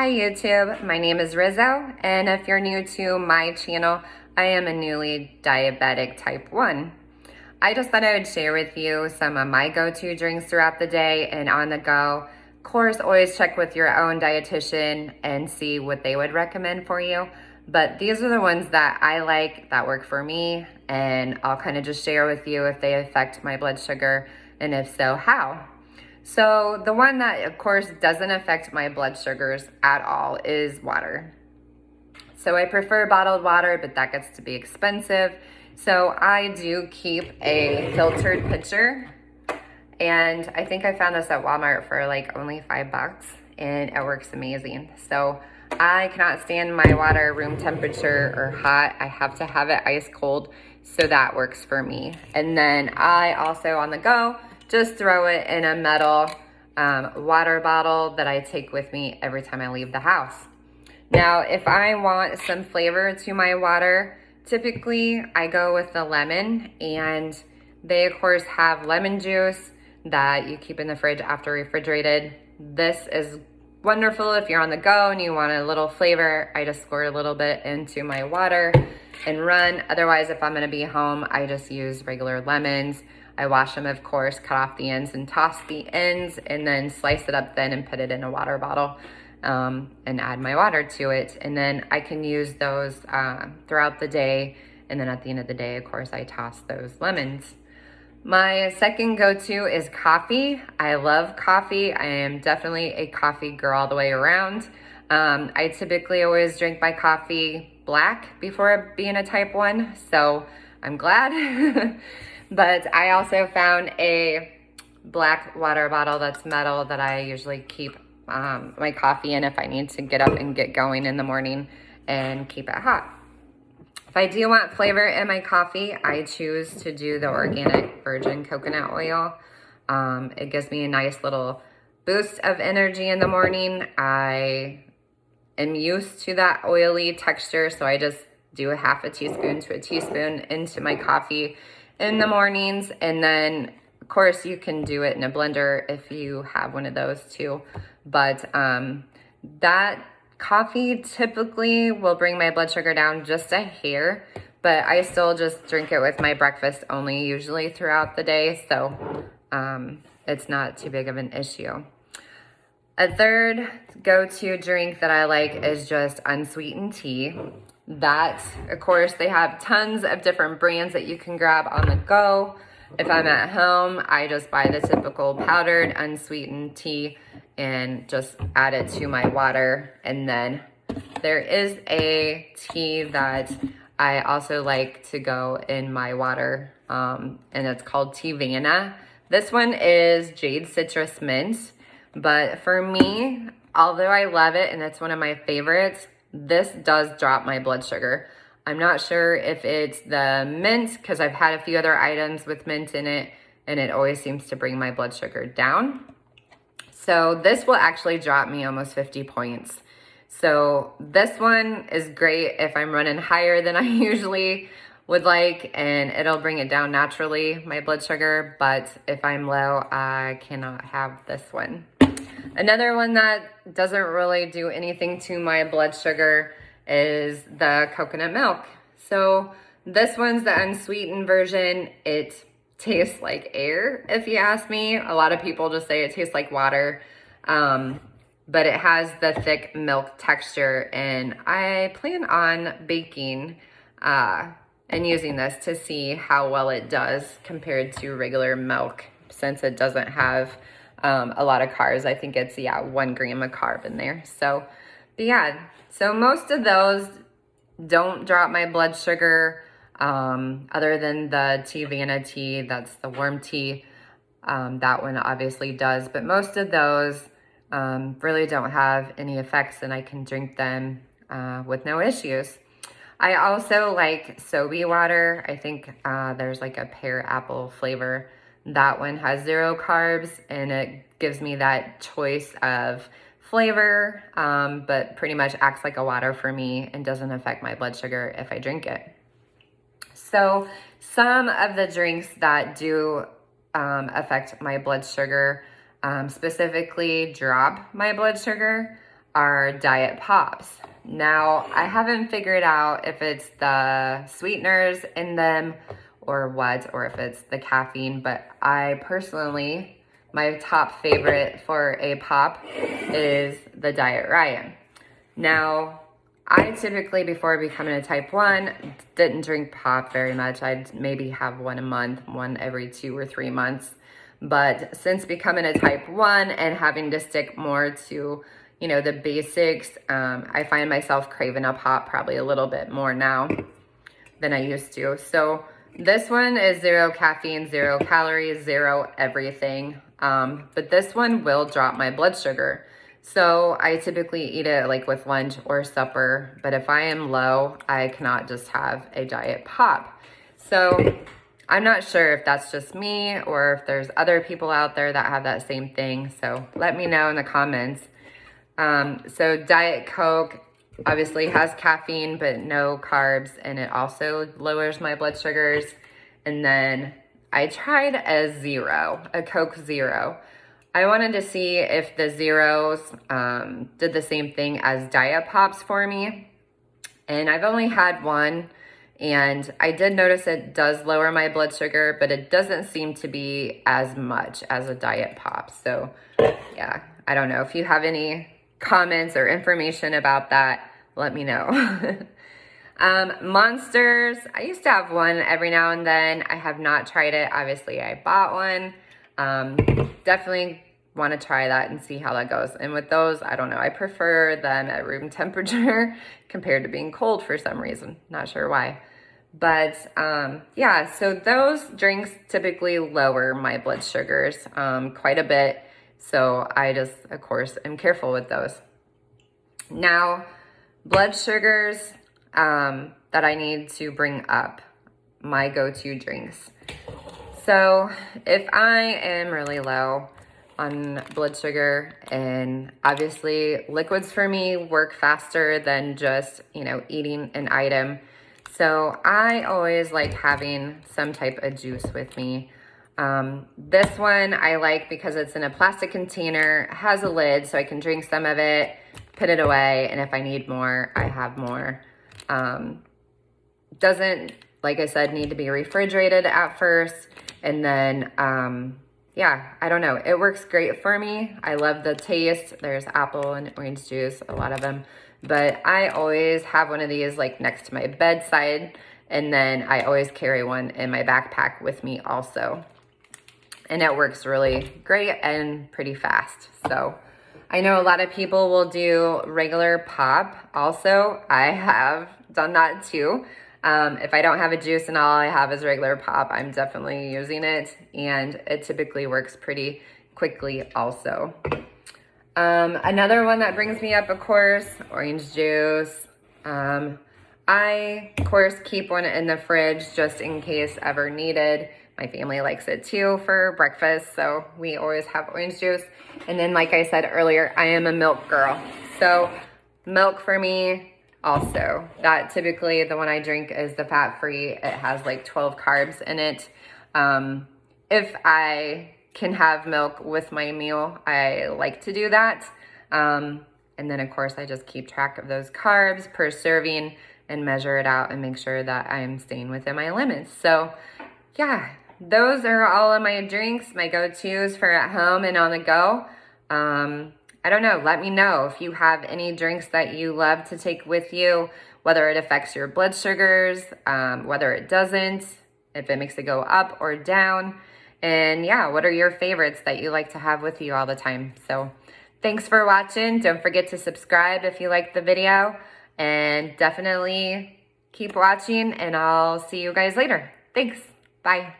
Hi YouTube, my name is Rizzo, and if you're new to my channel, I am a newly diabetic type 1. I just thought I would share with you some of my go-to drinks throughout the day and on the go. Of course, always check with your own dietitian and see what they would recommend for you. But these are the ones that I like, that work for me, and I'll kind of just share with you if they affect my blood sugar, and if so, how. So the one that of course doesn't affect my blood sugars at all is water. So I prefer bottled water, but that gets to be expensive. So I do keep a filtered pitcher, and I think I found this at Walmart for like only $5, and it works amazing. So I cannot stand my water room temperature or hot. I have to have it ice cold, so that works for me. And then I also on the go just throw it in a metal water bottle that I take with me every time I leave the house. Now, if I want some flavor to my water, typically I go with the lemon, and they of course have lemon juice that you keep in the fridge after refrigerated. This is wonderful if you're on the go and you want a little flavor. I just squirt a little bit into my water and run. Otherwise, if I'm gonna be home, I just use regular lemons. I wash them, of course, cut off the ends and toss the ends, and then slice it up then and put it in a water bottle and add my water to it. And then I can use those throughout the day. And then at the end of the day, of course, I toss those lemons. My second go-to is coffee. I love coffee. I am definitely a coffee girl all the way around. I typically always drink my coffee black before being a type 1, so I'm glad. But I also found a black water bottle that's metal that I usually keep my coffee in if I need to get up and get going in the morning and keep it hot. If I do want flavor in my coffee, I choose to do the organic virgin coconut oil. It gives me a nice little boost of energy in the morning. I am used to that oily texture, so I just do a half a teaspoon to a teaspoon into my coffee in the mornings. And then of course you can do it in a blender if you have one of those too. But that coffee typically will bring my blood sugar down just a hair, but I still just drink it with my breakfast only usually throughout the day. So it's not too big of an issue. A third go-to drink that I like is just unsweetened tea. That, of course, they have tons of different brands that you can grab on the go. If I'm at home, I just buy the typical powdered unsweetened tea and just add it to my water. And then there is a tea that I also like to go in my water, and it's called Tea-Vana. This one is Jade Citrus Mint, but for me, although I love it and it's one of my favorites, this does drop my blood sugar. I'm not sure if it's the mint, because I've had a few other items with mint in it, and it always seems to bring my blood sugar down. So this will actually drop me almost 50 points. So this one is great if I'm running higher than I usually would like, and it'll bring it down naturally, my blood sugar. But if I'm low, I cannot have this one. Another one that doesn't really do anything to my blood sugar is the coconut milk. So this one's the unsweetened version. It tastes like air, if you ask me. A lot of people just say it tastes like water, but it has the thick milk texture, and I plan on baking and using this to see how well it does compared to regular milk, since it doesn't have a lot of carbs. I think it's, 1 gram of carb in there. So, but yeah, so most of those don't drop my blood sugar, other than the Tea-Vana tea, that's the warm tea. That one obviously does, but most of those really don't have any effects, and I can drink them with no issues. I also like Sobe water. I think there's like a pear apple flavor. That one has 0 carbs, and it gives me that choice of flavor, but pretty much acts like a water for me and doesn't affect my blood sugar if I drink it. So some of the drinks that do affect my blood sugar, specifically drop my blood sugar, are diet pops. Now, I haven't figured out if it's the sweeteners in them or what, or if it's the caffeine, but I personally, my top favorite for a pop is the Diet Ryan. Now, I typically, before becoming a type 1, didn't drink pop very much. I'd maybe have one a month, one every 2 or 3 months. But since becoming a type 1 and having to stick more to, you know, the basics, I find myself craving a pop probably a little bit more now than I used to. So this one is 0 caffeine, 0 calories, 0 everything. But this one will drop my blood sugar. So I typically eat it like with lunch or supper, but if I am low, I cannot just have a diet pop. So I'm not sure if that's just me or if there's other people out there that have that same thing. So let me know in the comments. So Diet Coke obviously has caffeine, but no carbs, and it also lowers my blood sugars. And then I tried a Coke Zero. I wanted to see if the zeros did the same thing as diet pops for me. And I've only had one, and I did notice it does lower my blood sugar, but it doesn't seem to be as much as a diet pop. So yeah, I don't know. If you have any comments or information about that, let me know. Monsters, I used to have one every now and then. I have not tried it. Obviously, I bought one. Definitely want to try that and see how that goes. And with those, I don't know. I prefer them at room temperature compared to being cold for some reason. Not sure why. But yeah, so those drinks typically lower my blood sugars quite a bit. So I just, of course, am careful with those. Now, blood sugars that I need to bring up, my go-to drinks. So if I am really low on blood sugar, and obviously liquids for me work faster than just, you know, eating an item. So I always like having some type of juice with me. This one I like because it's in a plastic container, has a lid so I can drink some of it, put it away, and if I need more, I have more. Doesn't, like I said, need to be refrigerated at first. And then, yeah, I don't know. It works great for me. I love the taste. There's apple and orange juice, a lot of them. But I always have one of these like next to my bedside. And then I always carry one in my backpack with me also. And it works really great and pretty fast. So I know a lot of people will do regular pop also. I have done that too. If I don't have a juice and all I have is regular pop, I'm definitely using it, and it typically works pretty quickly also. Another one that brings me up, of course, orange juice. I, of course, keep one in the fridge just in case ever needed. My family likes it too for breakfast, so we always have orange juice. And then, like I said earlier, I am a milk girl. So milk for me also. That typically, the one I drink is the fat-free. It has like 12 carbs in it. If I can have milk with my meal, I like to do that. And then, of course, I just keep track of those carbs per serving and measure it out and make sure that I'm staying within my limits. So, yeah, those are all of my drinks, my go-tos for at home and on the go. I don't know. Let me know if you have any drinks that you love to take with you, whether it affects your blood sugars, whether it doesn't, if it makes it go up or down. And yeah, what are your favorites that you like to have with you all the time? So thanks for watching. Don't forget to subscribe if you liked the video, and definitely keep watching, and I'll see you guys later. Thanks. Bye.